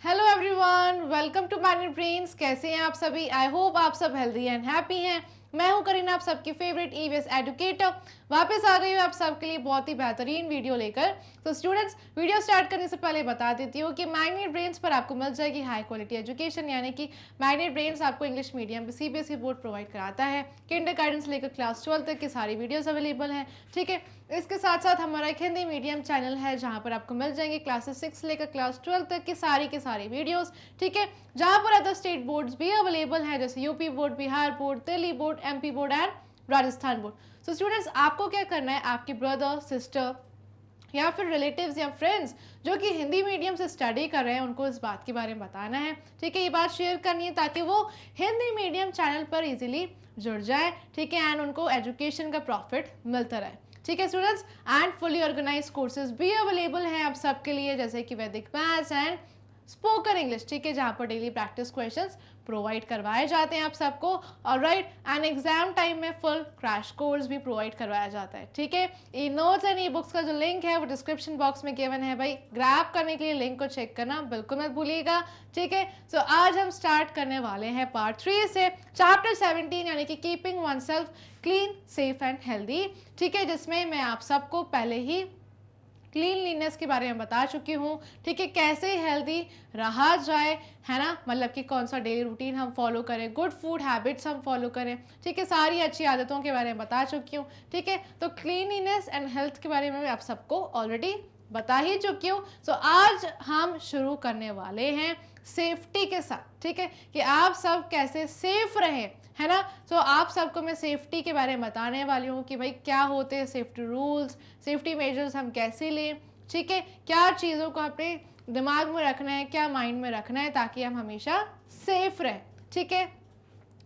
Hello everyone, welcome to Manage Brains. कैसे हैं आप सभी? आई होप आप सब हेल्दी एंड हैप्पी हैं। मैं हूं करीना, आप सबकी फेवरेट ईवीएस एजुकेटर। वापस आ गई हूँ आप सबके लिए बहुत ही बेहतरीन वीडियो लेकर। तो स्टूडेंट्स, वीडियो स्टार्ट करने से पहले बता देती हूँ कि मैग्नेट ब्रेन्स पर आपको मिल जाएगी हाई क्वालिटी एजुकेशन, यानी कि मैग्नेट ब्रेन्स आपको इंग्लिश मीडियम पे सीबीएसई बोर्ड प्रोवाइड कराता है। किंडरगार्टन से लेकर क्लास 12 तक की सारी वीडियोस अवेलेबल हैं। ठीक है, इसके साथ साथ हमारा एक हिंदी मीडियम चैनल है जहाँ पर आपको मिल जाएंगे क्लासेस 6 से लेकर क्लास 12 तक की सारी वीडियोस। ठीक है, जहाँ पर अदर स्टेट बोर्ड्स भी अवेलेबल हैं, जैसे UP board, Bihar board, Delhi board, MP board and Rajasthan board. So students, आपको क्या करना है, आपके ब्रदर, सिस्टर या फिर रिलेटिव्स या फ्रेंड्स जो कि हिंदी मीडियम से स्टडी कर रहे हैं, उनको इस बात के बारे में बताना है। ठीक है, ये बात शेयर करनी है ताकि वो हिंदी मीडियम चैनल पर इजीली जुड़ जाए। ठीक है, एंड उनको एजुकेशन का प्रॉफिट मिलता रहे। ठीक है students, and fully organize courses भी अवेलेबल हैं आप सबके लिए, जैसे कि वैदिक मैथ्स एंड स्पोकन इंग्लिश। ठीक है, जहाँ पर डेली प्रैक्टिस क्वेश्चंस प्रोवाइड करवाए जाते हैं आप सबको। और राइट, एंड एग्जाम टाइम में फुल क्रैश कोर्स भी प्रोवाइड करवाया जाता है। ठीक है, e notes and e books का जो लिंक है वो डिस्क्रिप्शन बॉक्स में गिवन है। भाई, ग्रैब करने के लिए लिंक को चेक करना बिल्कुल मत भूलिएगा। ठीक है, सो आज हम स्टार्ट करने वाले हैं पार्ट 3 से चैप्टर 17, यानी कि keeping one self clean, safe and healthy. ठीक है, जिसमें मैं आप सबको पहले ही क्लीनलीनेस के बारे में बता चुकी हूँ। ठीक है, कैसे हेल्दी रहा जाए, है ना, मतलब कि कौन सा डेली रूटीन हम फॉलो करें, गुड फूड हैबिट्स हम फॉलो करें। ठीक है, सारी अच्छी आदतों के बारे में बता चुकी हूँ। ठीक है, तो क्लीनलीनेस एंड हेल्थ के बारे में मैं आप सबको ऑलरेडी बता ही चुकी हूँ। सो आज हम शुरू करने वाले हैं सेफ्टी के साथ। ठीक है, कि आप सब कैसे सेफ रहें, है ना। तो आप सबको मैं सेफ्टी के बारे में बताने वाली हूँ कि भाई क्या होते हैं सेफ्टी रूल्स, सेफ्टी मेजर्स हम कैसे लें। ठीक है, क्या चीज़ों को अपने दिमाग में रखना है, क्या माइंड में रखना है, ताकि हम हमेशा सेफ रहें। ठीक है,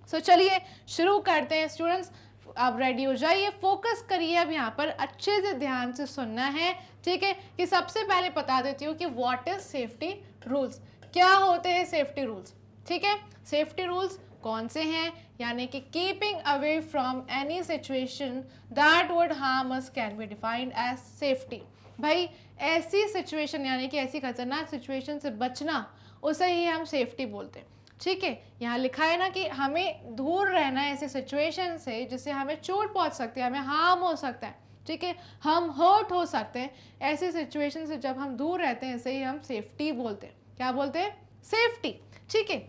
सो चलिए शुरू करते हैं स्टूडेंट्स। आप रेडी हो जाइए, फोकस करिए, अब यहाँ पर अच्छे से ध्यान से सुनना है। ठीक है, कि सबसे पहले बता देती हूँ कि व्हाट इज सेफ्टी रूल्स, क्या होते हैं सेफ्टी रूल्स। ठीक है, सेफ्टी रूल्स कौन से हैं, यानी कि keeping away from any situation that would harm us can be defined as safety. भाई, ऐसी सिचुएशन यानी कि ऐसी खतरनाक सिचुएशन से बचना, उसे ही हम सेफ्टी बोलते हैं। ठीक है, यहाँ लिखा है ना कि हमें दूर रहना है ऐसी सिचुएशन से जिससे हमें चोट पहुँच सकती है, हमें हार्म हो सकता है। ठीक है, हम हर्ट हो सकते हैं। ऐसी सिचुएशन से जब हम दूर रहते हैं, इसे ही हम सेफ्टी बोलते हैं। क्या बोलते हैं? सेफ्टी। ठीक है,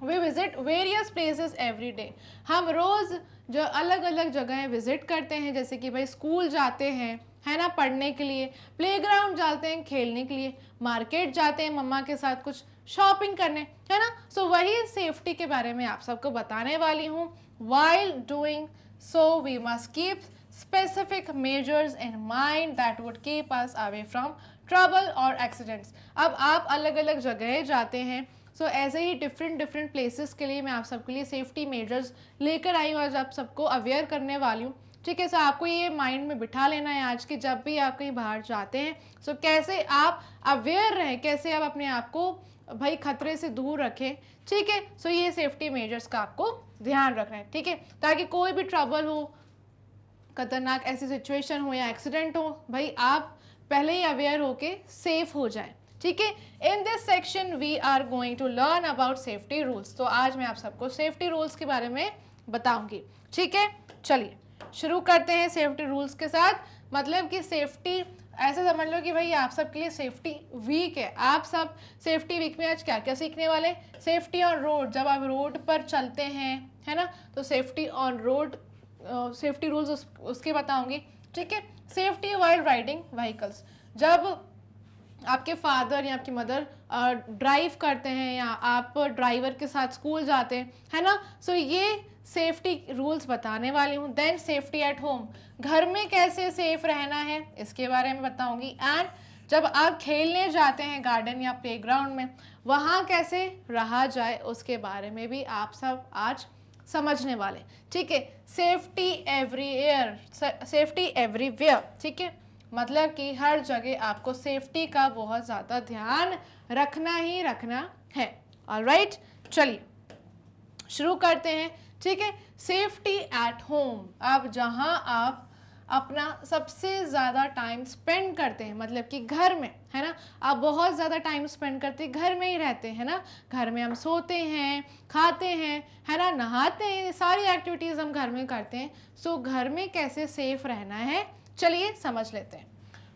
we visit various places every day. हम रोज़ जो अलग अलग जगह विजिट करते हैं, जैसे कि भाई स्कूल जाते हैं, है ना, पढ़ने के लिए, प्लेग्राउंड जाते हैं खेलने के लिए, मार्केट जाते हैं मम्मा के साथ कुछ शॉपिंग करने, है ना। सो वही सेफ्टी के बारे में आप सबको बताने वाली हूँ। While doing so we must keep specific measures in mind that would keep us away from trouble और एक्सीडेंट्स। अब आप अलग अलग जगह जाते हैं, सो ऐसे ही डिफरेंट प्लेसेस के लिए मैं आप सबके लिए सेफ्टी मेजर्स लेकर आई हूँ, आज आप सबको अवेयर करने वाली हूँ। ठीक है, सो आपको ये माइंड में बिठा लेना है आज कि जब भी आप कहीं बाहर जाते हैं, सो कैसे आप अवेयर रहें, कैसे आप अपने आप को भाई खतरे से दूर रखें। ठीक है, सो ये सेफ्टी मेजर्स का आपको ध्यान रखना है। ठीक है, ताकि कोई भी ट्रबल हो, खतरनाक ऐसी सिचुएशन हो या एक्सीडेंट हो, भाई आप पहले ही अवेयर होके सेफ हो जाए। ठीक है, in this section we are going to learn about safety rules. तो आज मैं आप सबको सेफ्टी रूल्स के बारे में बताऊंगी। ठीक है, चलिए शुरू करते हैं सेफ्टी रूल्स के साथ। मतलब कि सेफ्टी ऐसे समझ लो कि भाई आप सबके लिए सेफ्टी वीक है। आप सब सेफ्टी वीक में आज क्या क्या सीखने वाले? सेफ्टी ऑन रोड, जब आप रोड पर चलते हैं, है ना, तो safety on road, safety rules उसके बताऊंगी। ठीक है, सेफ्टी वाइल राइडिंग व्हीकल्स, जब आपके फादर या आपकी मदर ड्राइव करते हैं या आप ड्राइवर के साथ स्कूल जाते हैं, है ना, सो ये सेफ्टी रूल्स बताने वाली हूँ। देन सेफ्टी एट होम, घर में कैसे सेफ रहना है इसके बारे में बताऊंगी। एंड जब आप खेलने जाते हैं गार्डन या प्लेग्राउंड में, वहाँ कैसे रहा जाए उसके बारे में भी आप सब आज समझने वाले। ठीक है, सेफ्टी एवरीवेयर, सेफ्टी एवरीवेयर। ठीक है, मतलब कि हर जगह आपको सेफ्टी का बहुत ज़्यादा ध्यान रखना ही रखना है। ऑलराइट, चलिए शुरू करते हैं। ठीक है, सेफ्टी एट होम, अब जहाँ आप अपना सबसे ज़्यादा टाइम स्पेंड करते हैं, मतलब कि घर में, है ना। आप बहुत ज़्यादा टाइम स्पेंड करते हैं, घर में ही रहते हैं ना। घर में हम सोते हैं, खाते हैं, है ना, नहाते हैं, सारी एक्टिविटीज़ हम घर में करते हैं। सो घर में कैसे सेफ रहना है, चलिए समझ लेते हैं।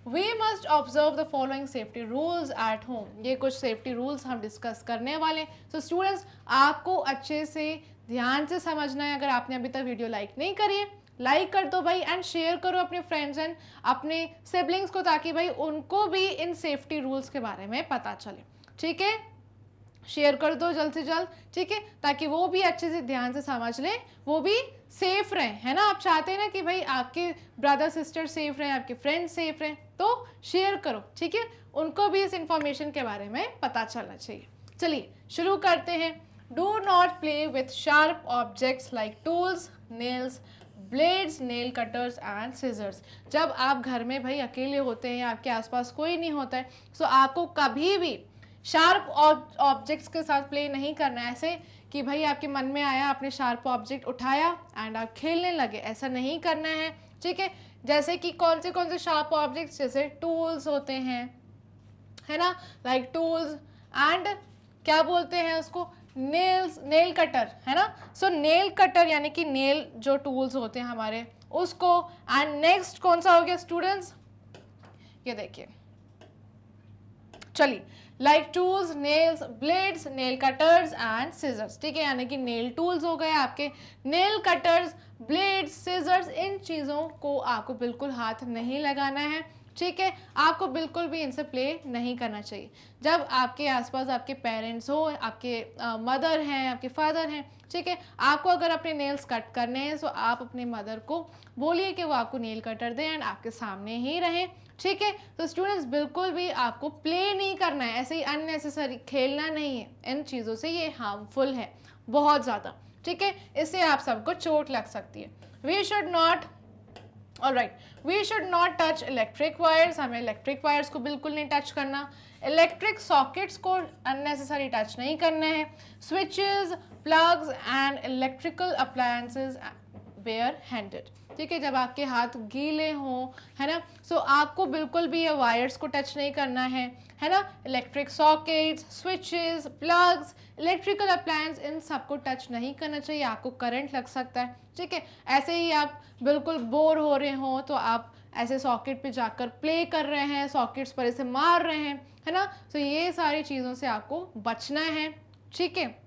We must observe the following safety rules at home। ये कुछ सेफ्टी रूल्स हम डिस्कस करने वाले हैं। सो स्टूडेंट्स, आपको अच्छे से ध्यान से समझना है। अगर आपने अभी तक वीडियो लाइक नहीं करी है, लाइक कर दो भाई, एंड शेयर करो अपने फ्रेंड्स एंड अपने सिबलिंग्स को, ताकि भाई उनको भी इन सेफ्टी रूल्स के बारे में पता चले। ठीक है, शेयर कर दो जल्द से जल्द, ठीक है, ताकि वो भी अच्छे से ध्यान से समझ लें, वो भी सेफ रहें, है ना। आप चाहते हैं ना कि भाई आपके ब्रदर सिस्टर सेफ रहें, आपके फ्रेंड्स सेफ रहें, तो शेयर करो, ठीक है, उनको भी इस इंफॉर्मेशन के बारे में पता चलना चाहिए। चलिए शुरू करते हैं। Do not play with sharp objects like tools, nails, blades, nail cutters and scissors. जब आप घर में भाई अकेले होते हैं, आपके आसपास कोई नहीं होता है, सो आपको कभी भी शार्प ऑब्जेक्ट्स के साथ प्ले नहीं करना है। ऐसे कि भाई आपके मन में आया, आपने शार्प ऑब्जेक्ट उठाया एंड आप खेलने लगे, ऐसा नहीं करना है, ठीक है। जैसे कि कौन से शार्प ऑब्जेक्ट्स, जैसे टूल्स होते हैं, है ना, लाइक टूल्स, एंड क्या बोलते हैं उसको, नेल्स, नेल कटर, है ना। सो नेल कटर यानी कि नेल जो टूल्स होते हैं हमारे, उसको। एंड नेक्स्ट कौन सा हो गया स्टूडेंट्स, ये देखिए, चलिए, like tools, nails, blades, nail cutters and scissors, ठीक है, यानी कि नेल टूल्स हो गए आपके, नेल कटर्स, ब्लेड्स, सीजर्स, इन चीज़ों को आपको बिल्कुल हाथ नहीं लगाना है, ठीक है। आपको बिल्कुल भी इनसे प्ले नहीं करना चाहिए। जब आपके आसपास आपके पेरेंट्स हो, आपके मदर हैं, आपके फादर हैं, ठीक है, आपको अगर अपने नेल्स कट करने हैं, तो आप अपने मदर को बोलिए कि वो आपको नेल कटर दें एंड आपके सामने ही रहें, ठीक है। तो स्टूडेंट्स, बिल्कुल भी आपको प्ले नहीं करना है, ऐसे ही अननेसेसरी खेलना नहीं है इन चीज़ों से, ये हार्मफुल है बहुत ज़्यादा, ठीक है, इससे आप सबको चोट लग सकती है। We should not, alright, we should not touch electric wires, हमें इलेक्ट्रिक वायर्स को बिल्कुल नहीं टच करना, इलेक्ट्रिक सॉकेट्स को अननेसेसरी टच नहीं करना है, switches, plugs and electrical appliances bare handed, ठीक है, जब आपके हाथ गीले हों, है ना, सो आपको बिल्कुल भी ये वायर्स को टच नहीं करना है ना। Electric sockets, switches, plugs, electrical appliance, इन सबको टच नहीं करना चाहिए, आपको करंट लग सकता है, ठीक है। ऐसे ही आप बिल्कुल बोर हो रहे हो, तो आप ऐसे सॉकेट पे जाकर प्ले कर रहे हैं, सॉकेट्स पर इसे मार रहे हैं, है ना। तो ये सारी चीज़ों से आपको बचना है, ठीक है।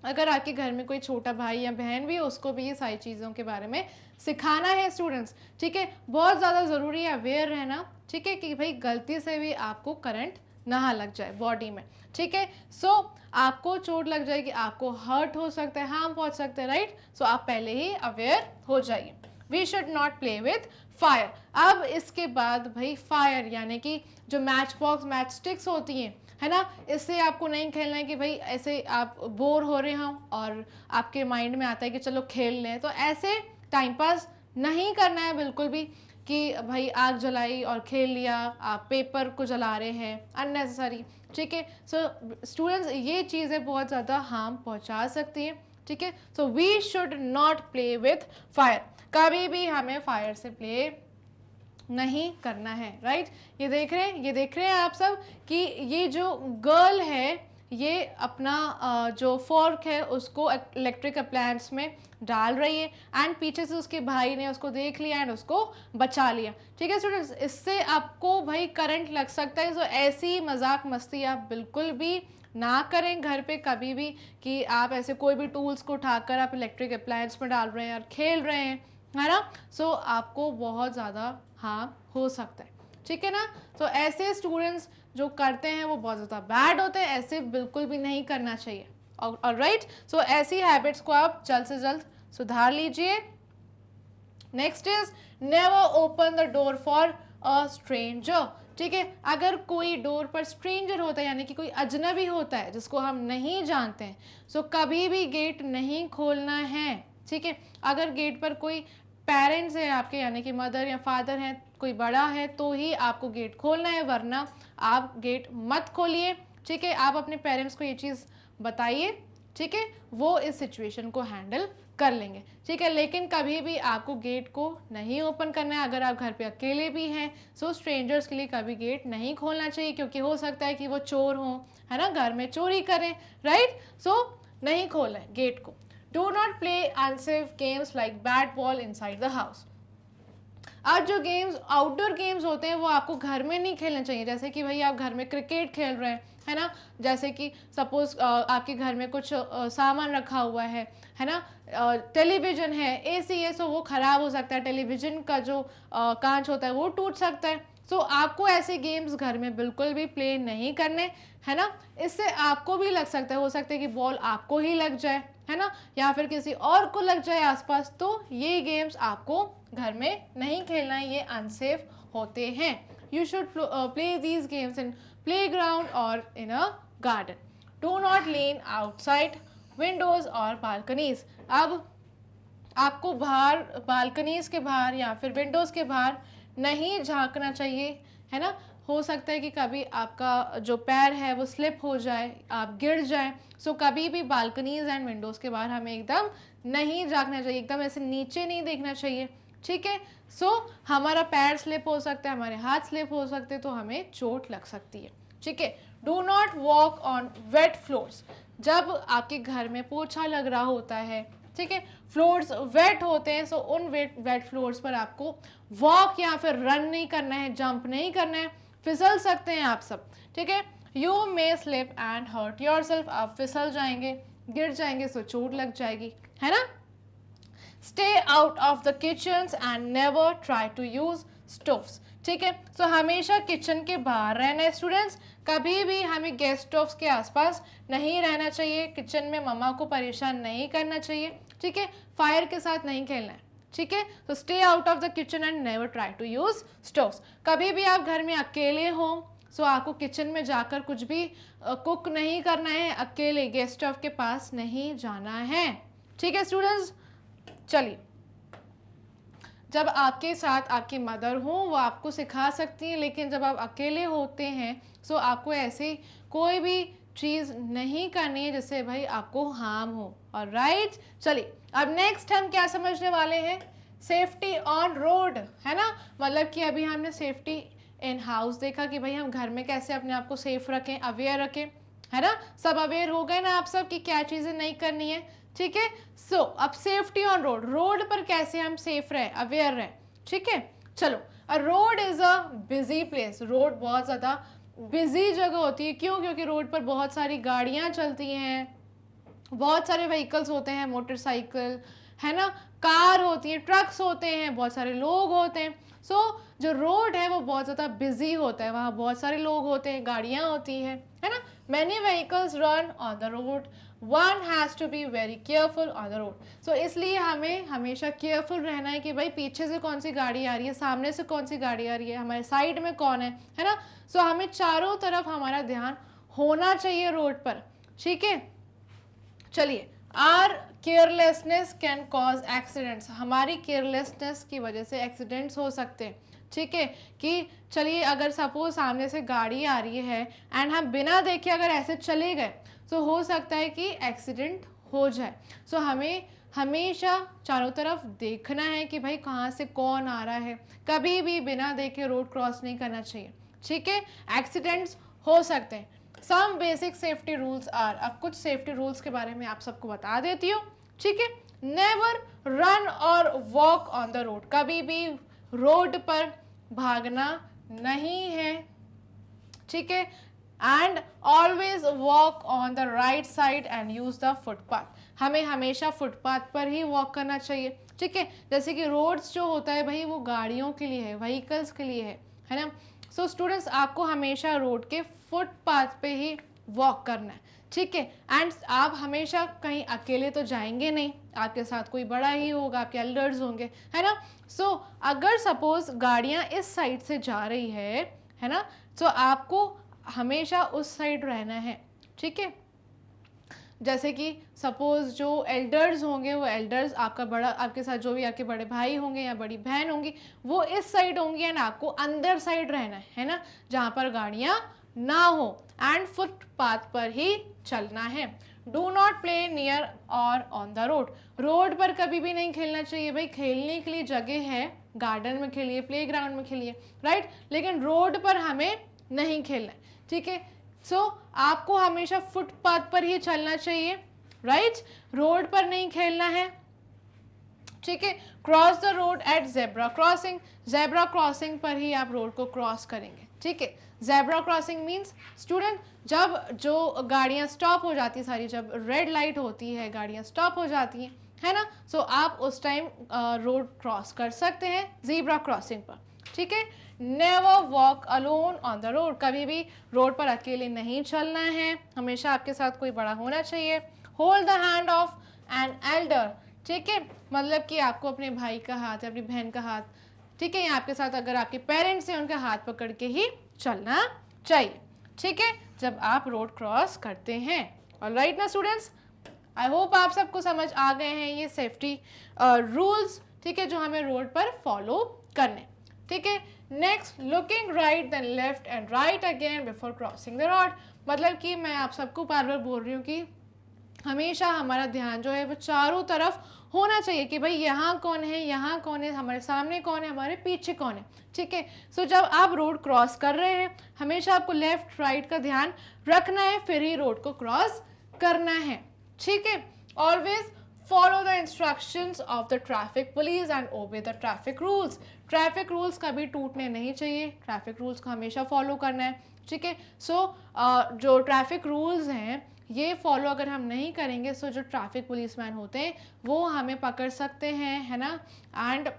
अगर आपके घर में कोई छोटा भाई या बहन भी है, उसको भी ये सारी चीज़ों के बारे में सिखाना है स्टूडेंट्स, ठीक है। बहुत ज़्यादा ज़रूरी है अवेयर रहना, ठीक है, कि भाई गलती से भी आपको करंट ना लग जाए बॉडी में, ठीक है। सो आपको चोट लग जाएगी, आपको हर्ट हो सकता है, हार्म पहुंच सकता है, राइट। सो आप पहले ही अवेयर हो जाइए। We should not play with fire. अब इसके बाद भाई फायर यानी कि जो मैच बॉक्स, मैच स्टिक्स होती हैं, है ना, इससे आपको नहीं खेलना है कि भाई ऐसे आप बोर हो रहे हो और आपके माइंड में आता है कि चलो खेल लें, तो ऐसे टाइम पास नहीं करना है बिल्कुल भी, कि भाई आग जलाई और खेल लिया, आप पेपर को जला रहे हैं अननेसेसरी, ठीक है। सो स्टूडेंट्स, ये चीज़ें बहुत ज़्यादा हार्म पहुंचा सकती हैं, ठीक है। So we should not play with fire, कभी भी हमें फायर से प्ले नहीं करना है, राइट। ये देख रहे हैं आप सब कि ये जो गर्ल है, ये अपना जो फोर्क है उसको इलेक्ट्रिक अप्लायंस में डाल रही है, एंड पीछे से उसके भाई ने उसको देख लिया एंड उसको बचा लिया, ठीक है स्टूडेंट्स। इससे आपको भाई करंट लग सकता है। सो ऐसी मजाक मस्ती आप बिल्कुल भी ना करें घर पे कभी भी, कि आप ऐसे कोई भी टूल्स को उठाकर आप इलेक्ट्रिक अप्लायंस में डाल रहे हैं और खेल रहे हैं, है ना। सो आपको बहुत ज़्यादा हार्म हो सकता है, ठीक है ना। तो ऐसे स्टूडेंट्स जो करते हैं वो बहुत ज़्यादा बैड होते हैं, ऐसे बिल्कुल भी नहीं करना चाहिए, ऑलराइट। सो ऐसी हैबिट्स को आप जल्द से जल्द सुधार लीजिए। Next is never open the door for a stranger, ठीक है। अगर कोई डोर पर स्ट्रेंजर होता है, यानी कि कोई अजनबी होता है जिसको हम नहीं जानते हैं, सो कभी भी गेट नहीं खोलना है, ठीक है। अगर गेट पर कोई पेरेंट्स है आपके, यानी कि मदर या फादर हैं, कोई बड़ा है, तो ही आपको गेट खोलना है, वरना आप गेट मत खोलिए, ठीक है। आप अपने पेरेंट्स को ये चीज़ बताइए, ठीक है, वो इस सिचुएशन को हैंडल कर लेंगे, ठीक है। लेकिन कभी भी आपको गेट को नहीं ओपन करना है अगर आप घर पे अकेले भी हैं। सो स्ट्रेंजर्स के लिए कभी गेट नहीं खोलना चाहिए, क्योंकि हो सकता है कि वो चोर हों, है ना, घर में चोरी करें, राइट। सो नहीं खोलें गेट को। Do not play unsafe games like bat ball inside the house. आज जो गेम्स आउटडोर गेम्स होते हैं वो आपको घर में नहीं खेलने चाहिए। जैसे कि भाई आप घर में क्रिकेट खेल रहे हैं, है ना, जैसे कि सपोज आपके घर में कुछ सामान रखा हुआ है ना, टेलीविज़न है, एसी है, सो वो ख़राब हो सकता है, टेलीविज़न का जो कांच होता है वो टूट सकता है। सो आपको ऐसे गेम्स घर में बिल्कुल भी प्ले नहीं करने, है ना। इससे आपको भी लग सकता है, हो सकता है कि बॉल आपको ही लग जाए, है ना, या फिर किसी और को लग जाए आसपास। तो ये गेम्स आपको घर में नहीं खेलना है, ये अनसेफ होते हैं। You should play these games in playground और in a garden. Do not lean outside windows और बालकनीज। अब आपको बाहर, बालकनीज के बाहर या फिर विंडोज के बाहर नहीं झांकना चाहिए, है ना। हो सकता है कि कभी आपका जो पैर है वो स्लिप हो जाए, आप गिर जाए। सो कभी भी बालकनीज एंड विंडोज़ के बाहर हमें एकदम नहीं झांकना चाहिए, एकदम ऐसे नीचे नहीं देखना चाहिए, ठीक है। सो हमारा पैर स्लिप हो सकता है, हमारे हाथ स्लिप हो सकते हैं, तो हमें चोट लग सकती है, ठीक है। Do not walk on wet floors. जब आपके घर में पोछा लग रहा होता है, ठीक है, फ्लोर्स वेट होते हैं, सो उन वेट फ्लोर्स पर आपको वॉक या फिर रन नहीं करना है, जंप नहीं करना है, फिसल सकते हैं आप सब, ठीक है। You may slip and hurt yourself. आप फिसल जाएंगे, गिर जाएंगे, सो चोट लग जाएगी, है ना। Stay out of the kitchens and never try to use stoves, ठीक है। सो हमेशा किचन के बाहर रहना है स्टूडेंट्स, कभी भी हमें गैस स्टोव्स के आसपास नहीं रहना चाहिए, किचन में मम्मा को परेशान नहीं करना चाहिए, ठीक है। फायर के साथ नहीं खेलना है, ठीक है। तो stay out of the kitchen and never try to use stoves. कभी भी आप घर में अकेले हो, सो आपको किचन में जाकर कुछ भी कुक नहीं करना है, अकेले गैस स्टोव के पास नहीं जाना है, ठीक है स्टूडेंट्स। चलिए, जब आपके साथ आपकी मदर हो वो आपको सिखा सकती हैं, लेकिन जब आप अकेले होते हैं सो आपको ऐसे कोई भी चीज़ नहीं करनी है जिससे भाई आपको हार्म हो, और राइट। चलिए, अब नेक्स्ट हम क्या समझने वाले हैं, सेफ्टी ऑन रोड, है ना। मतलब कि अभी हमने सेफ्टी इन हाउस देखा कि भाई हम घर में कैसे अपने आप को सेफ रखें, अवेयर रखें, है ना। सब अवेयर हो गए ना आप सब कि क्या चीज़ें नहीं करनी है, ठीक है। सो अब सेफ्टी ऑन रोड, रोड पर कैसे हम सेफ रहें, अवेयर रहें, ठीक है। चलो, a road is a busy place. Road बहुत ज़्यादा बिजी जगह होती है, क्यों, क्योंकि रोड पर बहुत सारी गाड़ियाँ चलती हैं, बहुत सारे व्हीकल्स होते हैं, मोटरसाइकिल, है ना, कार होती है, ट्रक्स होते हैं, बहुत सारे लोग होते हैं। सो जो रोड है वो बहुत ज़्यादा बिजी होता है, वहाँ बहुत सारे लोग होते हैं, गाड़ियाँ होती हैं, है ना। Many vehicles run on the road, one has to be very careful on the road. So इसलिए हमें हमेशा केयरफुल रहना है कि भाई पीछे से कौन सी गाड़ी आ रही है, सामने से कौन सी गाड़ी आ रही है, हमारे साइड में कौन है ना। सो हमें चारों तरफ हमारा ध्यान होना चाहिए रोड पर, ठीक है। चलिए, our carelessness can cause accidents. हमारी केयरलेसनेस की वजह से एक्सीडेंट्स हो सकते हैं, ठीक है। कि चलिए, अगर सपोज सामने से गाड़ी आ रही है एंड हम बिना देखे अगर ऐसे चले गए, तो हो सकता है कि एक्सीडेंट हो जाए। सो हमें हमेशा चारों तरफ देखना है कि भाई कहाँ से कौन आ रहा है, कभी भी बिना देखे रोड क्रॉस नहीं करना चाहिए, ठीक है। एक्सीडेंट्स हो सकते हैं। Some basic safety rules are, अब कुछ सेफ्टी रूल्स के बारे में आप सबको बता देती हूँ, ठीक है। नेवर रन और वॉक ऑन द रोड। कभी भी रोड पर भागना नहीं है, ठीक है। And always walk on the right side and use the footpath. हमें हमेशा फुटपाथ पर ही वॉक करना चाहिए, ठीक है। जैसे कि रोड्स जो होता है भाई वो गाड़ियों के लिए है, व्हीकल्स के लिए है ना। सो स्टूडेंट्स, आपको हमेशा रोड के फुटपाथ पे ही वॉक करना है, ठीक है। एंड आप हमेशा कहीं अकेले तो जाएंगे नहीं, आपके साथ कोई बड़ा ही होगा, आपके एल्डर्स होंगे, है ना। सो अगर सपोज गाड़ियाँ इस साइड से जा रही है ना, तो आपको हमेशा उस साइड रहना है, ठीक है। जैसे कि सपोज जो एल्डर्स होंगे वो एल्डर्स, आपका बड़ा, आपके साथ जो भी आपके बड़े भाई होंगे या बड़ी बहन होंगी वो इस साइड होंगी एंड आपको अंदर साइड रहना है ना, जहाँ पर गाड़ियाँ ना हो, एंड फुटपाथ पर ही चलना है। डू नॉट प्ले नियर और ऑन द रोड, रोड पर कभी भी नहीं खेलना चाहिए। भाई खेलने के लिए जगह है, गार्डन में खेलिए, प्ले ग्राउंड में खेलिए, राइट, लेकिन रोड पर हमें नहीं खेलना है, ठीक है। सो आपको हमेशा फुटपाथ पर ही चलना चाहिए, राइट, रोड पर नहीं खेलना है, ठीक है। Cross the road at zebra crossing, zebra crossing पर ही आप रोड को क्रॉस करेंगे, ठीक है। जेब्रा क्रॉसिंग मीन्स स्टूडेंट, जब जो गाड़ियां स्टॉप हो जाती है सारी, जब रेड लाइट होती है गाड़ियां स्टॉप हो जाती हैं, है ना, सो आप उस टाइम रोड क्रॉस कर सकते हैं जेब्रा क्रॉसिंग पर, ठीक है। Never walk alone on the road, कभी भी रोड पर अकेले नहीं चलना है, हमेशा आपके साथ कोई बड़ा होना चाहिए। Hold the hand of an elder, ठीक है, मतलब कि आपको अपने भाई का हाथ या अपनी बहन का हाथ, ठीक है, या आपके साथ अगर आपके पेरेंट्स हैं उनका हाथ पकड़ के ही चलना चाहिए, ठीक है, जब आप रोड क्रॉस करते हैं। ऑलराइट ना स्टूडेंट्स, आई होप आप सबको समझ आ गए हैं ये सेफ्टी रूल्स, ठीक है, जो हमें रोड पर फॉलो करने, ठीक है। Next, looking right then left and right again before crossing the road, मतलब कि मैं आप सबको बार बार बोल रही हूँ कि हमेशा हमारा ध्यान जो है वो चारों तरफ होना चाहिए कि भाई यहाँ कौन है, यहाँ कौन है, हमारे सामने कौन है, हमारे पीछे कौन है, ठीक है। सो जब आप रोड क्रॉस कर रहे हैं हमेशा आपको लेफ्ट राइट का ध्यान रखना है, फिर ही रोड को क्रॉस करना है, ठीक है। Always follow the instructions of the traffic police and obey the traffic rules, traffic rules कभी टूटने नहीं चाहिए, ट्रैफिक रूल्स को हमेशा फॉलो करना है, ठीक है। सो जो ट्रैफिक रूल्स हैं ये फॉलो अगर हम नहीं करेंगे, सो जो ट्रैफिक पुलिसमैन होते हैं वो हमें पकड़ सकते हैं, है ना, एंड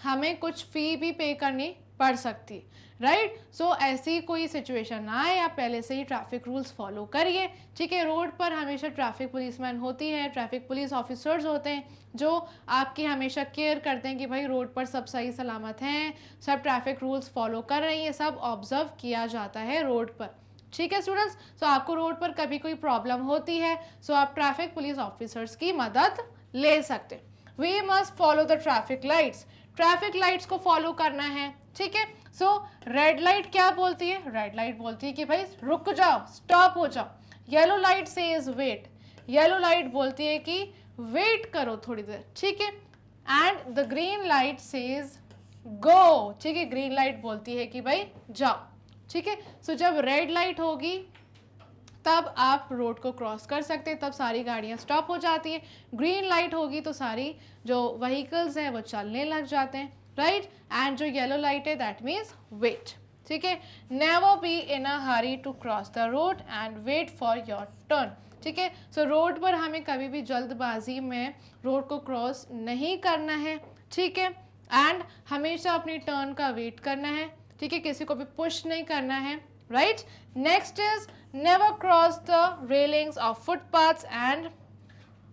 हमें कुछ फ़ी भी पे करनी पड़ सकती है, राइट। सो ऐसी कोई सिचुएशन ना आए, आप पहले से ही ट्रैफिक रूल्स फॉलो करिए, ठीक है। रोड पर हमेशा ट्रैफिक पुलिसमैन होती है, ट्रैफिक पुलिस ऑफिसर्स होते हैं जो आपकी हमेशा केयर करते हैं कि भाई रोड पर सब सही सलामत हैं, सब ट्रैफिक रूल्स फॉलो कर रही हैं, सब ऑब्जर्व किया जाता है रोड पर, ठीक है स्टूडेंट्स। सो आपको रोड पर कभी कोई प्रॉब्लम होती है सो आप ट्रैफिक पुलिस ऑफिसर्स की मदद ले सकते हैं। We must follow the traffic lights, traffic lights को फॉलो करना है, ठीक है। सो रेड लाइट क्या बोलती है, रेड लाइट बोलती है कि भाई रुक जाओ, स्टॉप हो जाओ। Yellow light says wait, yellow light बोलती है कि वेट करो थोड़ी देर, ठीक है। And the green light says go, ठीक है, ग्रीन लाइट बोलती है कि भाई जाओ, ठीक है। सो जब रेड लाइट होगी तब आप रोड को क्रॉस कर सकते हैं, तब सारी गाड़ियां स्टॉप हो जाती है। ग्रीन लाइट होगी तो सारी जो व्हीकल्स हैं वो चलने लग जाते हैं, राइट। एंड जो येलो लाइट है दैट मीन्स वेट, ठीक है। Never be in a hurry to cross the road and wait for your turn, ठीक है। सो रोड पर हमें कभी भी जल्दबाजी में रोड को क्रॉस नहीं करना है, ठीक है। एंड हमेशा अपनी टर्न का वेट करना है, ठीक है, किसी को भी पुश नहीं करना है, right. Next is never cross the railings of footpaths and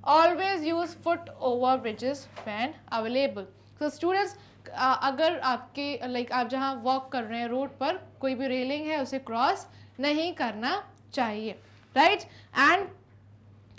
always use foot over bridges when available. तो स्टूडेंट्स अगर आपके लाइक आप जहाँ वॉक कर रहे हैं रोड पर कोई भी रेलिंग है उसे क्रॉस नहीं करना चाहिए, राइट। एंड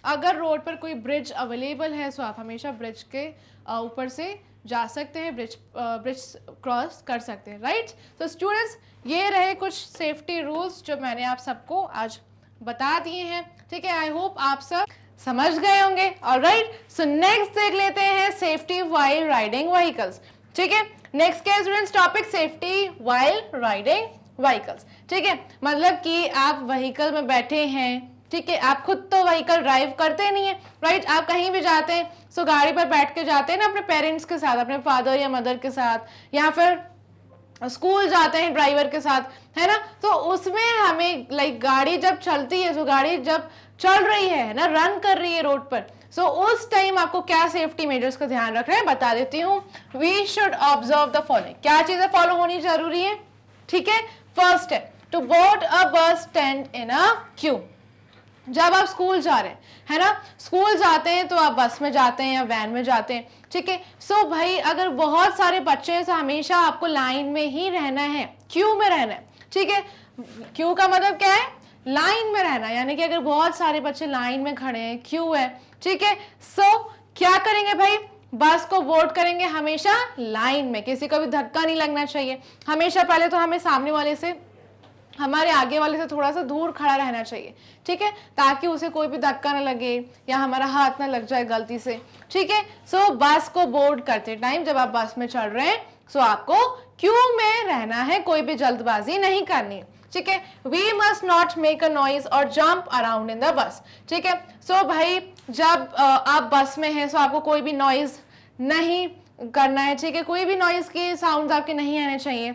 अगर रोड पर कोई ब्रिज अवेलेबल है सो आप हमेशा ब्रिज के ऊपर से जा सकते हैं, ब्रिज क्रॉस कर सकते हैं, राइट। तो स्टूडेंट्स ये रहे कुछ सेफ्टी रूल्स जो मैंने आप सबको आज बता दिए हैं, ठीक है। आई होप आप सब समझ गए होंगे, ऑलराइट। सो नेक्स्ट देख लेते हैं सेफ्टी व्हाइल राइडिंग व्हीकल्स, ठीक है। नेक्स्ट क्या है students, topic safety while riding vehicles, ठीक है। मतलब कि आप व्हीकल में बैठे हैं, ठीक है, आप खुद तो व्हीकल ड्राइव करते नहीं है, राइट। आप कहीं भी जाते हैं सो गाड़ी पर बैठ के जाते हैं ना अपने पेरेंट्स के साथ, अपने फादर या मदर के साथ, या फिर स्कूल जाते हैं ड्राइवर के साथ, है ना। तो उसमें हमें लाइक गाड़ी जब चलती है, तो गाड़ी जब चल रही है ना, रन कर रही है रोड पर, सो उस टाइम आपको क्या सेफ्टी मेजर्स का ध्यान रखना है बता देती हूँ। We should observe the following, क्या चीजें फॉलो होनी जरूरी है, ठीक है। फर्स्ट है to board a bus stand in a Q, जब आप स्कूल जा रहे हैं, है ना, स्कूल जाते हैं तो आप बस में जाते हैं या वैन में जाते हैं, ठीक है। सो भाई अगर बहुत सारे बच्चे हैं तो हमेशा आपको लाइन में ही रहना है, क्यू में रहना है, ठीक है। क्यू का मतलब क्या है, लाइन में रहना, यानी कि अगर बहुत सारे बच्चे लाइन में खड़े हैं, क्यू है, ठीक है। सो क्या करेंगे भाई, बस को बोर्ड करेंगे हमेशा लाइन में, किसी को भी धक्का नहीं लगना चाहिए। हमेशा पहले तो हमें सामने वाले से हमारे आगे वाले से थोड़ा सा दूर खड़ा रहना चाहिए, ठीक है, ताकि उसे कोई भी धक्का ना लगे या हमारा हाथ ना लग जाए गलती से, ठीक है। सो बस को बोर्ड करते टाइम जब आप बस में चढ़ रहे हैं, सो आपको क्यू में रहना है, कोई भी जल्दबाजी नहीं करनी, ठीक है। We must not make a noise और jump around in the bus, ठीक है। सो भाई जब आप बस में हैं, सो आपको कोई भी नॉइज नहीं करना है, ठीक है, कोई भी नॉइज की साउंड आपके नहीं आने चाहिए,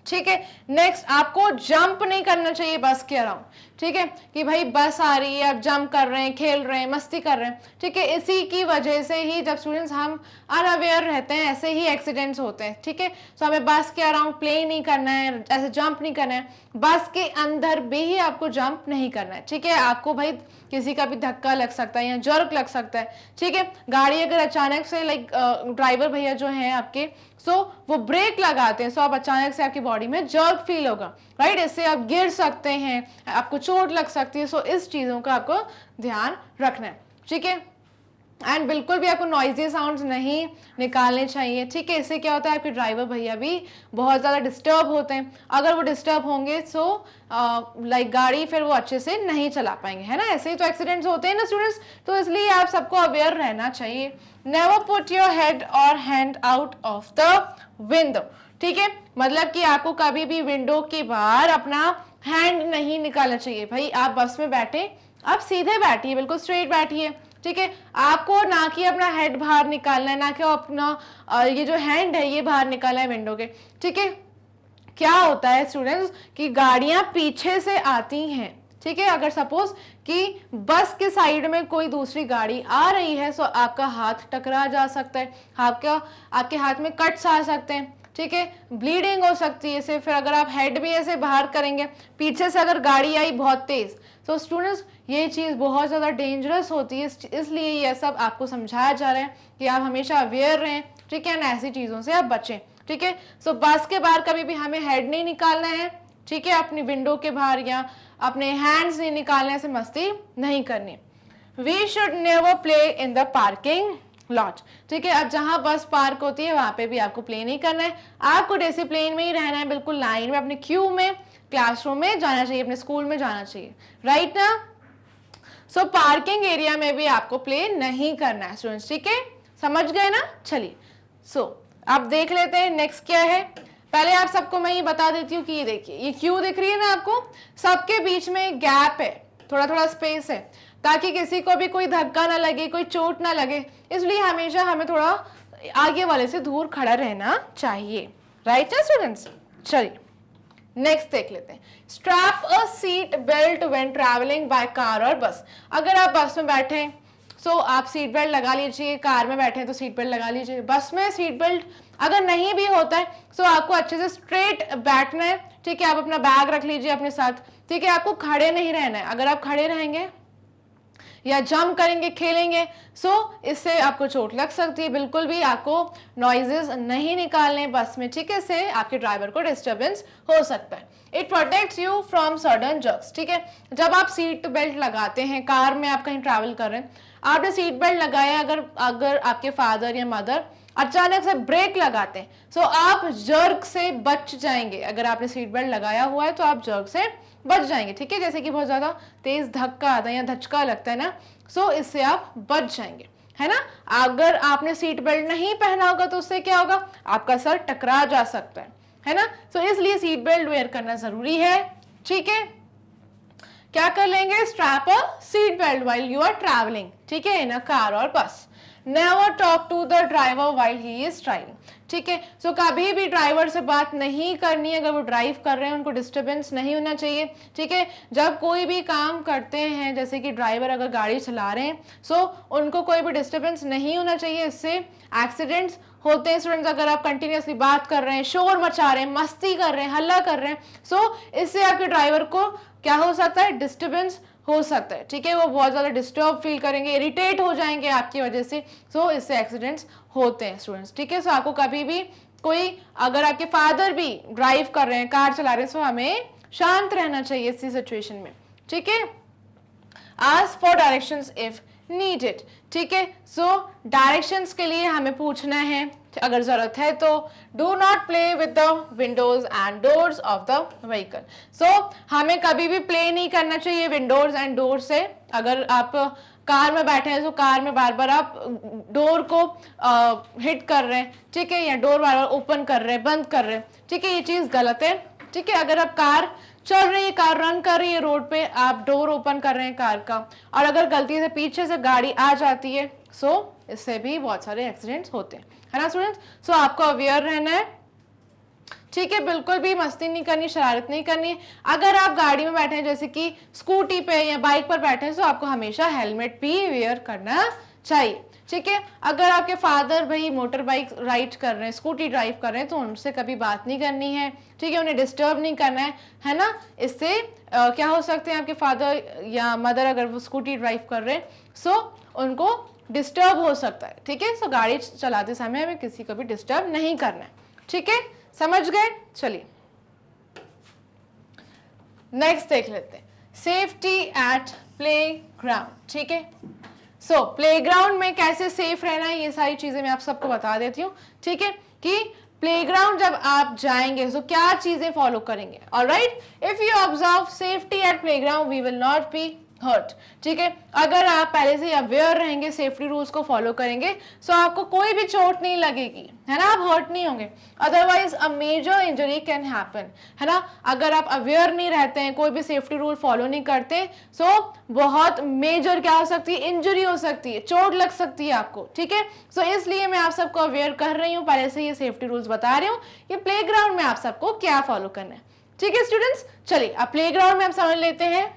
ठीक है। नेक्स्ट, आपको जंप नहीं करना चाहिए बस के अराउंड, ठीक है, कि भाई बस आ रही है आप जंप कर रहे हैं, खेल रहे हैं, मस्ती कर रहे हैं, ठीक है। इसी की वजह से ही जब स्टूडेंट्स हम अनअवेयर रहते हैं, ऐसे ही एक्सीडेंट्स होते हैं, ठीक है। सो हमें बस के अराउंड प्ले नहीं करना है, ऐसे जंप नहीं करना है, बस के अंदर भी ही आपको जंप नहीं करना है, ठीक है। आपको भाई किसी का भी धक्का लग सकता है या जर्क लग सकता है, ठीक है। गाड़ी अगर अचानक से लाइक ड्राइवर भैया जो हैं आपके, सो वो ब्रेक लगाते हैं, सो आप अचानक से आपकी बॉडी में जर्क फील होगा, राइट, इससे आप गिर सकते हैं, आपको चोट लग सकती है। सो इस चीजों का आपको ध्यान रखना है, ठीक है। एंड बिल्कुल भी आपको नॉइजी साउंड्स नहीं निकालने चाहिए, ठीक है। इससे क्या होता है, आपके ड्राइवर भैया भी बहुत ज़्यादा डिस्टर्ब होते हैं, अगर वो डिस्टर्ब होंगे सो लाइक गाड़ी फिर वो अच्छे से नहीं चला पाएंगे, है ना। ऐसे ही तो एक्सीडेंट्स होते हैं ना स्टूडेंट्स, तो इसलिए आप सबको अवेयर रहना चाहिए। नेवर पुट योर हेड और hand out of the window, ठीक है, मतलब कि आपको कभी भी विंडो के बाहर अपना हैंड नहीं निकालना चाहिए। भाई आप बस में बैठे, आप सीधे बैठिए, बिल्कुल स्ट्रेट बैठिए, ठीक है। आपको ना कि अपना हेड बाहर निकालना है, ना कि अपना ये जो हैंड है ये बाहर निकालना है विंडो के, ठीक है। क्या होता है स्टूडेंट्स कि गाड़ियां पीछे से आती हैं, ठीक है, अगर सपोज कि बस के साइड में कोई दूसरी गाड़ी आ रही है, सो आपका हाथ टकरा जा सकता है, आपके हाथ में कट्स आ सकते हैं, ठीक है, ब्लीडिंग हो सकती है इससे। फिर अगर आप हेड भी ऐसे बाहर करेंगे, पीछे से अगर गाड़ी आई बहुत तेज, तो स्टूडेंट्स ये चीज़ बहुत ज़्यादा डेंजरस होती है, इसलिए ये सब आपको समझाया जा रहा है कि आप हमेशा अवेयर रहें, ठीक है, ना ऐसी चीज़ों से आप बचें, ठीक है। सो बस के बाहर कभी भी हमें हेड नहीं निकालना है, ठीक है, अपनी विंडो के बाहर या अपने हैंड्स नहीं निकालने से मस्ती नहीं करनी। We should never play in the parking lot, ठीक है। अब जहां बस पार्क होती है वहां पे भी आपको प्ले नहीं करना है, आपको डिसिप्लिन में ही रहना है, बिल्कुल लाइन में, अपने क्यू में, क्लासरूम में जाना चाहिए, अपने स्कूल में जाना चाहिए, राइट ना। सो पार्किंग एरिया में भी आपको प्ले नहीं करना है स्टूडेंट्स, ठीक है, समझ गए ना। चलिए सो अब देख लेते हैं नेक्स्ट क्या है। पहले आप सबको मैं ये बता देती हूँ कि ये देखिए, ये क्यू दिख रही है ना आपको, सबके बीच में गैप है, थोड़ा थोड़ा स्पेस है, ताकि किसी को भी कोई धक्का ना लगे, कोई चोट ना लगे, इसलिए हमेशा हमें थोड़ा आगे वाले से दूर खड़ा रहना चाहिए, राइट ना स्टूडेंट्स। चलिए नेक्स्ट देख लेते हैं। Strap a seat belt when travelling by car or बस। अगर आप बस में बैठे हैं, सो आप सीट बेल्ट लगा लीजिए, कार में बैठे हैं तो सीट बेल्ट लगा लीजिए, बस में सीट बेल्ट अगर नहीं भी होता है, सो आपको अच्छे से स्ट्रेट बैठना है, ठीक है। आप अपना बैग रख लीजिए अपने साथ, ठीक है, आपको खड़े नहीं रहना है। अगर आप खड़े रहेंगे या जंप करेंगे, खेलेंगे, सो इससे आपको चोट लग सकती है। बिल्कुल भी आपको नॉइजेस नहीं निकालने बस में, ठीक है, इससे आपके ड्राइवर को डिस्टर्बेंस हो सकता है। It protects you from sudden jerks, ठीक है। जब आप सीट बेल्ट लगाते हैं, कार में आप कहीं ट्रैवल कर रहे हैं, आपने सीट बेल्ट लगाया, अगर आपके फादर या मदर अचानक से ब्रेक लगाते हैं, सो आप जर्क से बच जाएंगे। अगर आपने सीट बेल्ट लगाया हुआ है तो आप जर्क से बच जाएंगे, ठीक है। जैसे कि बहुत ज्यादा तेज धक्का आता है या धचका लगता है ना, सो इससे आप बच जाएंगे, है ना। अगर आपने सीट बेल्ट नहीं पहना होगा तो उससे क्या होगा, आपका सर टकरा जा सकता है ना। सो इसलिए सीट बेल्ट वेयर करना जरूरी है, ठीक है। क्या कर लेंगे, strap a seat belt while you are travelling, ठीक है, in a car or bus. Never talk to the driver while he is driving, ठीक है। सो कभी भी ड्राइवर से बात नहीं करनी है, अगर वो ड्राइव कर रहे हैं उनको डिस्टर्बेंस नहीं होना चाहिए, ठीक है। जब कोई भी काम करते हैं, जैसे कि ड्राइवर अगर गाड़ी चला रहे हैं, सो उनको कोई भी डिस्टर्बेंस नहीं होना चाहिए, इससे एक्सीडेंट्स होते हैं स्टूडेंट्स। अगर आप कंटिन्यूसली बात कर रहे हैं, शोर मचा रहे हैं, मस्ती कर रहे हैं, हल्ला कर रहे हैं, सो इससे आपके ड्राइवर को क्या हो सकता है, डिस्टर्बेंस हो सकता है, ठीक है। वो बहुत ज्यादा डिस्टर्ब फील करेंगे, इरिटेट हो जाएंगे आपकी वजह से, सो इससे एक्सीडेंट्स होते हैं स्टूडेंट्स, ठीक है। सो आपको कभी भी कोई, अगर आपके फादर भी ड्राइव कर रहे हैं, कार चला रहे हैं, सो हमें शांत रहना चाहिए इसी सिचुएशन में, ठीक है। Ask for directions if needed. ठीक है, सो डायरेक्शंस के लिए हमें पूछना है अगर जरूरत है तो do not play with the windows and doors of the vehicle. So हमें कभी भी प्ले नहीं करना चाहिए विंडोज एंड डोर से. अगर आप कार में बैठे हैं तो कार में बार बार आप डोर को हिट कर रहे हैं, ठीक है, या डोर बार बार ओपन कर रहे हैं, बंद कर रहे हैं, ठीक है, ये चीज गलत है. ठीक है, अगर आप कार चल रही है, कार रन कर रही है रोड पे, आप डोर ओपन कर रहे हैं कार का, और अगर गलती से पीछे से गाड़ी आ जाती है सो इससे भी बहुत सारे एक्सीडेंट्स होते हैं, है ना स्टूडेंट्स. सो आपको अवेयर रहना है, ठीक है, बिल्कुल भी मस्ती नहीं करनी, शरारत नहीं करनी. अगर आप गाड़ी में बैठे हैं जैसे कि स्कूटी पे या बाइक पर बैठे हैं तो आपको हमेशा हेलमेट भी वेयर करना चाहिए. ठीक है, अगर आपके फादर भाई मोटर बाइक राइड कर रहे हैं, स्कूटी ड्राइव कर रहे हैं तो उनसे कभी बात नहीं करनी है, ठीक है, उन्हें डिस्टर्ब नहीं करना है ना. इससे क्या हो सकते हैं, आपके फादर या मदर अगर वो स्कूटी ड्राइव कर रहे हैं सो उनको डिस्टर्ब हो सकता है. ठीक है, सो गाड़ी चलाते समय हमें किसी को भी डिस्टर्ब नहीं करना है. ठीक है, समझ गए. चलिए नेक्स्ट देख लेते हैं, सेफ्टी एट प्ले ग्राउंड. ठीक है, सो प्लेग्राउंड में कैसे सेफ रहना है ये सारी चीजें मैं आप सबको बता देती हूँ. ठीक है, कि प्लेग्राउंड जब आप जाएंगे तो क्या चीजें फॉलो करेंगे. Alright, if you observe safety at playground we will not be hurt. ठीक है, अगर आप पहले से अवेयर रहेंगे, सेफ्टी रूल्स को फॉलो करेंगे सो आपको कोई भी चोट नहीं लगेगी, है ना, आप हर्ट नहीं होंगे. Otherwise a major injury can happen, है ना. अगर आप अवेयर नहीं रहते हैं, कोई भी सेफ्टी रूल फॉलो नहीं करते सो बहुत मेजर क्या हो सकती है, इंजरी हो सकती है, चोट लग सकती है आपको. ठीक है, सो इसलिए मैं आप सबको अवेयर कर रही हूँ, पहले से ये सेफ्टी रूल्स बता रही हूँ कि प्ले ग्राउंड में आप सबको क्या फॉलो करना है. ठीक है स्टूडेंट्स, चलिए अब प्ले ग्राउंड में हम समझ लेते हैं.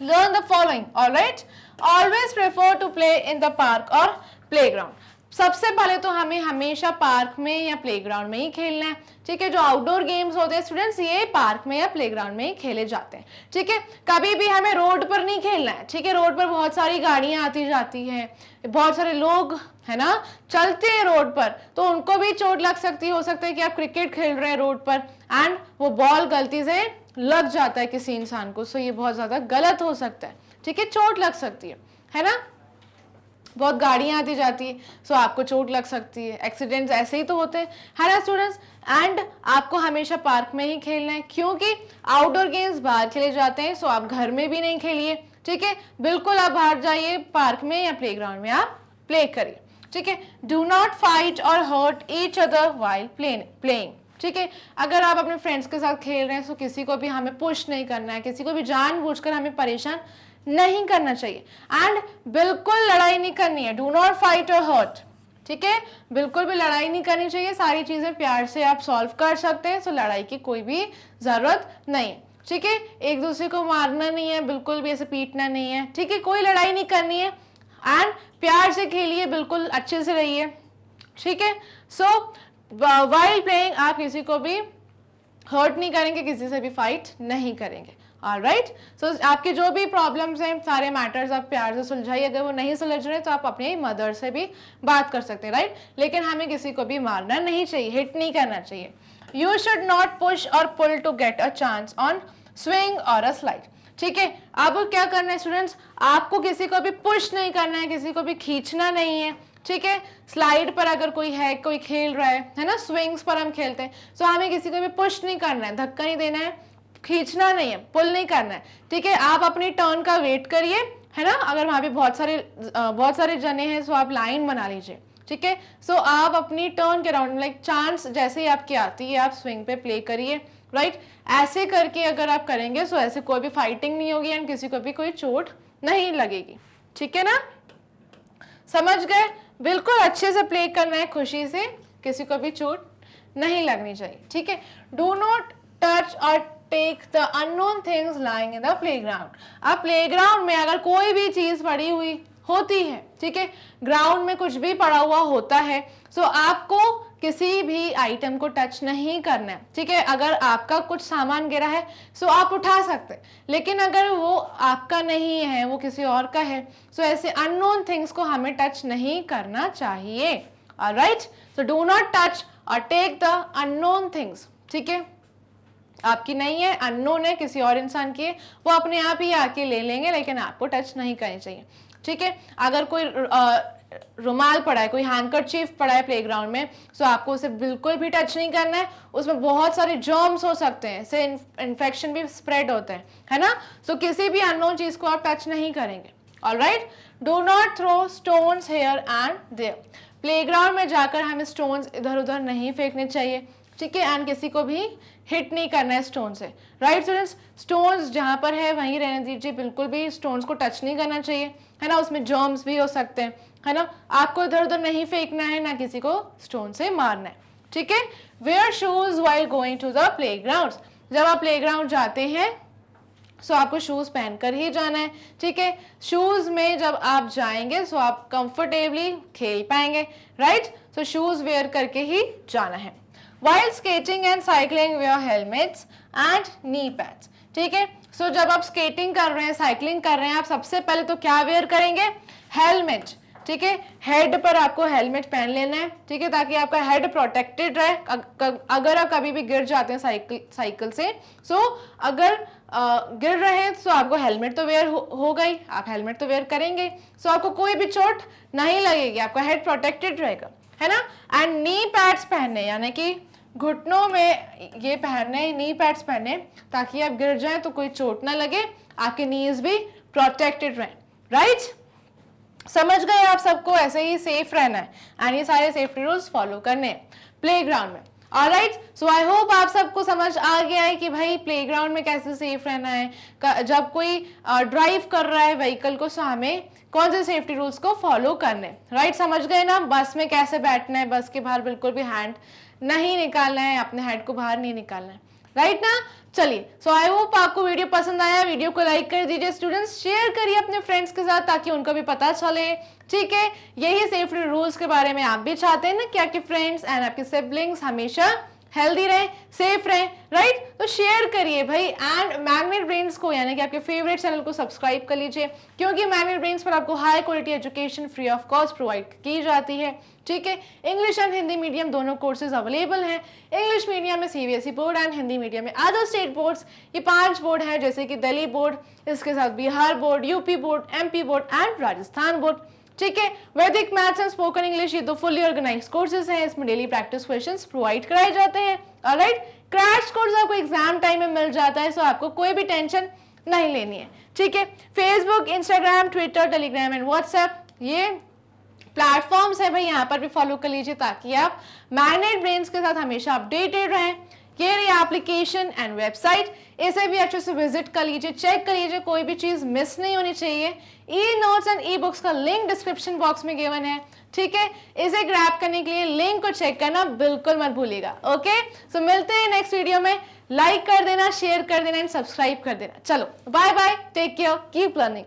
Learn the following. All right. Always prefer to play in the park or playground. सबसे पहले तो हमें हमेशा पार्क में या प्लेग्राउंड में ही खेलना है. ठीक है, जो आउटडोर गेम्स होते हैं स्टूडेंट्स ये पार्क में या प्लेग्राउंड में ही खेले जाते हैं. ठीक है, कभी भी हमें रोड पर नहीं खेलना है. ठीक है, रोड पर बहुत सारी गाड़ियां आती जाती हैं, बहुत सारे लोग है ना चलते हैं रोड पर, तो उनको भी चोट लग सकती है. हो सकता है कि आप क्रिकेट खेल रहे हैं रोड पर एंड वो बॉल गलती से लग जाता है किसी इंसान को, सो ये बहुत ज्यादा गलत हो सकता है. ठीक है, चोट लग सकती है ना. बहुत गाड़ियां आती जाती है सो आपको चोट लग सकती है. एक्सीडेंट्स ऐसे ही तो होते हैं, है ना स्टूडेंट्स. एंड आपको हमेशा पार्क में ही खेलना है क्योंकि आउटडोर गेम्स बाहर खेले जाते हैं, सो आप घर में भी नहीं खेलिए. ठीक है, बिल्कुल आप बाहर जाइए, पार्क में या प्लेग्राउंड में आप प्ले करिए. ठीक है, do not fight or hurt each other while playing. ठीक है, अगर आप अपने फ्रेंड्स के साथ खेल रहे हैं तो किसी को भी हमें पुश नहीं करना है, किसी को भी जानबूझकर हमें परेशान नहीं करना चाहिए. एंड बिल्कुल लड़ाई नहीं करनी है. Do not fight or hurt. ठीक है, बिल्कुल भी लड़ाई नहीं करनी चाहिए. सारी चीजें प्यार से आप सॉल्व कर सकते हैं, तो लड़ाई की कोई भी जरूरत नहीं है. ठीक है, एक दूसरे को मारना नहीं है, बिल्कुल भी ऐसे पीटना नहीं है. ठीक है, कोई लड़ाई नहीं करनी है एंड प्यार से खेलिए, बिल्कुल अच्छे से रहिए. ठीक है, सो वाइल प्लेइंग आप किसी को भी हर्ट नहीं करेंगे, किसी से भी फाइट नहीं करेंगे. ऑलराइट, सो आपके जो भी प्रॉब्लम्स हैं सारे मैटर्स आप प्यार से सुलझाइए. अगर वो नहीं सुलझ रहे तो आप अपने मदर से भी बात कर सकते हैं, राइट. लेकिन हमें किसी को भी मारना नहीं चाहिए, हिट नहीं करना चाहिए. यू शुड नॉट पुश और pull to get a chance on swing और अ स्लाइड. ठीक है, अब क्या करना है स्टूडेंट्स, आपको किसी को भी पुश नहीं करना है, किसी को भी खींचना नहीं है. ठीक है, स्लाइड पर अगर कोई है, कोई खेल रहा है ना, स्विंग्स पर हम खेलते हैं, सो हमें किसी को भी पुश नहीं करना है, धक्का नहीं देना है, खींचना नहीं है, पुल नहीं करना है. ठीक है, आप अपनी टर्न का वेट करिए, है ना. अगर वहां पे बहुत सारे जने हैं सो आप लाइन बना लीजिए. ठीक है, सो आप अपनी टर्न के राउंड लाइक चांस जैसे ही आपकी आती है आप स्विंग पे प्ले करिए, राइट. ऐसे करके अगर आप करेंगे सो ऐसे कोई भी फाइटिंग नहीं होगी एंड किसी को भी कोई चोट नहीं लगेगी. ठीक है ना, समझ गए. बिल्कुल अच्छे से प्ले करना है, खुशी से, किसी को भी चोट नहीं लगनी चाहिए. ठीक है, do not touch or take the unknown things lying in the playground. अब प्लेग्राउंड में अगर कोई भी चीज पड़ी हुई होती है, ठीक है, ग्राउंड में कुछ भी पड़ा हुआ होता है, सो आपको किसी भी आइटम को टच नहीं करना है. ठीक है, अगर आपका कुछ सामान गिरा है सो आप उठा सकते हैं, लेकिन अगर वो आपका नहीं है, वो किसी और का है, सो ऐसे अननोन थिंग्स को हमें टच नहीं करना चाहिए. Alright, so do not touch or take the unknown things. ठीक है, आपकी नहीं है, अननोन है, किसी और इंसान की है, वो अपने आप ही आके ले लेंगे, लेकिन आपको टच नहीं करनी चाहिए, ठीक है। अगर कोई रुमाल पड़ा है, कोई हैंडकरचीफ पड़ा है प्लेग्राउंड में, सो आपको उसे बिल्कुल भी टच नहीं करना है, उसमें बहुत सारे जर्म्स हो सकते हैं, इससे इन्फेक्शन भी स्प्रेड होते हैं, है ना। सो किसी भी अननोन चीज को आप टच नहीं करेंगे। Alright, do not throw stones here and there. Playground में जाकर हमें स्टोन्स इधर उधर नहीं फेंकने चाहिए, ठीक है, एंड किसी को भी हिट नहीं करना है स्टोन से। राइट स्टूडेंट्स, स्टोन्स जहां पर है वहीं रहने दीजिए, बिल्कुल भी स्टोन्स को टच नहीं करना चाहिए, है ना, उसमें जर्म्स भी हो सकते हैं, है ना। आपको इधर उधर नहीं फेंकना है, ना किसी को स्टोन से मारना है, ठीक है। Wear shoes while going to the playground. जब आप प्लेग्राउंड जाते हैं सो आपको शूज पहनकर ही जाना है, ठीक है। शूज में जब आप जाएंगे सो आप कंफर्टेबली खेल पाएंगे, राइट। सो शूज वेयर करके ही जाना है। While skating and cycling wear helmets and knee pads, ठीक है। सो जब आप स्केटिंग कर रहे हैं, साइकिलिंग कर रहे हैं, आप सबसे पहले तो क्या वेयर करेंगे, हेलमेट, ठीक है। हेड पर आपको हेलमेट पहन लेना है, ठीक है, ताकि आपका हेड प्रोटेक्टेड रहे। अगर आप कभी भी गिर जाते हैं साइकिल से, सो अगर गिर रहे हैं तो आपको हेलमेट तो वेयर हो गई, आप हेलमेट तो वेयर करेंगे, सो आपको कोई भी चोट नहीं लगेगी, आपका हेड प्रोटेक्टेड रहेगा, है ना। एंड नी पैड्स पहनने, यानी कि घुटनों में ये पहनने, नी पैड्स पहने, ताकि आप गिर जाएं तो कोई चोट ना लगे, आपके नीज भी प्रोटेक्टेड रहें। राइट, समझ गए आप सबको, ऐसे ही सेफ रहना है एंड ये सारे सेफ्टी रूल्स फॉलो करने हैं प्लेग्राउंड में। ऑलराइट, सो आई होप आप सबको समझ आ गया है कि भाई प्लेग्राउंड में कैसे सेफ रहना है। जब कोई ड्राइव कर रहा है व्हीकल को, सो हमें कौन से सेफ्टी रूल्स को फॉलो करने, राइट, समझ गए ना। बस में कैसे बैठना है, बस के बाहर बिल्कुल भी हैंड नहीं निकालना है, अपने हेड को बाहर नहीं निकालना है, राइट ना। चलिए, सो आई होप आपको वीडियो पसंद आया, वीडियो को लाइक कर दीजिए स्टूडेंट्स, शेयर करिए अपने फ्रेंड्स के साथ ताकि उनको भी पता चले, ठीक है। यही सेफ्टी रूल्स के बारे में आप भी चाहते हैं ना कि आपके फ्रेंड्स एंड आपके सिबलिंग्स हमेशा हेल्दी रहे, सेफ रहे, राइट। तो शेयर करिए भाई, एंड मैनमेड ब्रेन्स को, यानी कि आपके फेवरेट चैनल को सब्सक्राइब कर लीजिए, क्योंकि मैनमेड ब्रेन्स पर आपको high quality education free of cost provide की जाती है, ठीक है। इंग्लिश एंड हिंदी मीडियम दोनों कोर्सेज अवेलेबल हैं। इंग्लिश मीडियम में CBSE board and Hindi medium में अदर स्टेट बोर्ड्स, ये 5 बोर्ड हैं, जैसे कि दिल्ली बोर्ड, इसके साथ Bihar board, UP board, MP board and Rajasthan board, ठीक है। वैदिक मैथ्स एंड स्पोकन इंग्लिश, ये 2 फुली ऑर्गेनाइज कोर्सेज हैं, इसमें डेली प्रैक्टिस क्वेश्चंस प्रोवाइड कराए जाते हैं। ऑलराइट, क्रैश कोर्स आपको एग्जाम टाइम में मिल जाता है, सो आपको कोई भी टेंशन नहीं लेनी है, ठीक है। Facebook, Instagram, Twitter, Telegram and WhatsApp, ये प्लेटफॉर्म्स है भाई, यहाँ पर भी फॉलो कर लीजिए ताकि आप मैनेड ब्रेन्स के साथ हमेशा अपडेटेड रहें। ये रही एप्लीकेशन एंड वेबसाइट, इसे भी अच्छे से विजिट कर लीजिए, चेक कर लीजिए, कोई भी चीज मिस नहीं होनी चाहिए। E notes and e books का लिंक डिस्क्रिप्शन बॉक्स में गिवन है, ठीक है। इसे ग्रैब करने के लिए लिंक को चेक करना बिल्कुल मत भूलिएगा। ओके, सो मिलते हैं नेक्स्ट वीडियो में। लाइक कर देना, शेयर कर देना एंड सब्सक्राइब कर देना। चलो bye bye, take care, keep learning.